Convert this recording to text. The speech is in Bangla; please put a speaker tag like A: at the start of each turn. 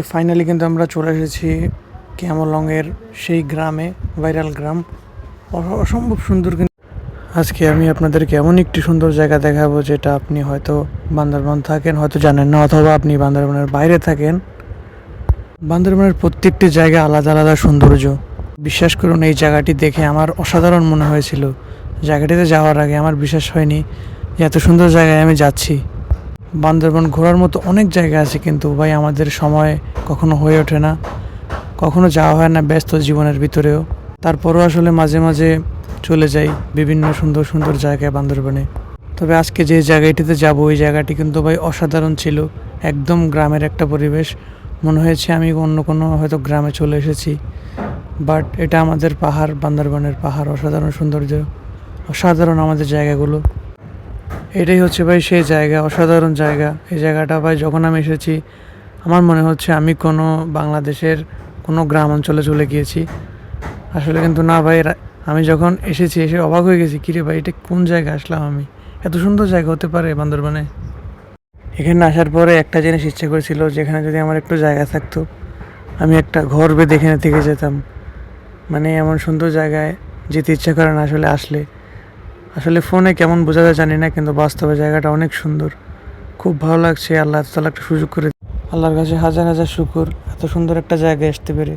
A: ভাই ফাইনালি কিন্তু আমরা চলে এসেছি ক্যামলংয়ের সেই গ্রামে, ভাইরাল গ্রাম। অসম্ভব সুন্দর। কিন্তু আজকে আমি আপনাদেরকে এমন একটি সুন্দর জায়গা দেখাবো যেটা আপনি হয়তো বান্দরবান থাকেন হয়তো জানেন না, অথবা আপনি বান্দরবানের বাইরে থাকেন। বান্দরবানের প্রত্যেকটি জায়গা আলাদা আলাদা সৌন্দর্য। বিশ্বাস করুন, এই জায়গাটি দেখে আমার অসাধারণ মনে হয়েছিল। জায়গাটিতে যাওয়ার আগে আমার বিশ্বাস হয়নি যে এত সুন্দর জায়গায় আমি যাচ্ছি। বান্দরবান ঘোরার মতো অনেক জায়গা আছে, কিন্তু ভাই আমাদের সময় কখনো হয়ে ওঠে না, কখনো যাওয়া হয় না ব্যস্ত জীবনের ভিতরেও। তারপরও আসলে মাঝে মাঝে চলে যাই বিভিন্ন সুন্দর সুন্দর জায়গায় বান্দরবানে। তবে আজকে যে জায়গাটিতে যাব ওই জায়গাটি কিন্তু ভাই অসাধারণ ছিল। একদম গ্রামের একটা পরিবেশ, মনে হয়েছে আমি অন্য কোনো হয়তো গ্রামে চলে এসেছি। বাট এটা আমাদের পাহাড়, বান্দরবানের পাহাড়, অসাধারণ সৌন্দর্য, অসাধারণ আমাদের জায়গাগুলো। এটাই হচ্ছে ভাই সেই জায়গা, অসাধারণ জায়গা। এই জায়গাটা ভাই যখন আমি এসেছি আমার মনে হচ্ছে আমি কোনো বাংলাদেশের কোনো গ্রাম অঞ্চলে চলে গিয়েছি। আসলে কিন্তু না ভাই, আমি যখন এসেছি এসে অবাক হয়ে গেছি, কিরে ভাই এটা কোন জায়গায় আসলাম আমি, এত সুন্দর জায়গা হতে পারে বান্দরবানে। এখানে আসার পরে একটা জিনিস ইচ্ছে করেছিল, যেখানে যদি আমার একটু জায়গা থাকতো আমি একটা ঘর বেঁধে এখানে থেকে যেতাম। মানে এমন সুন্দর জায়গায় যেতে ইচ্ছে করে না আসলে আসলে। আসলে ফোনে কেমন বোঝা যায় জানি না, কিন্তু বাস্তবে জায়গাটা অনেক সুন্দর, খুব ভালো লাগছে। আল্লাহ তাআলা একটা সুযোগ করে, আল্লাহর কাছে হাজার হাজার শুকর এত সুন্দর একটা জায়গায় আসতে পেরে।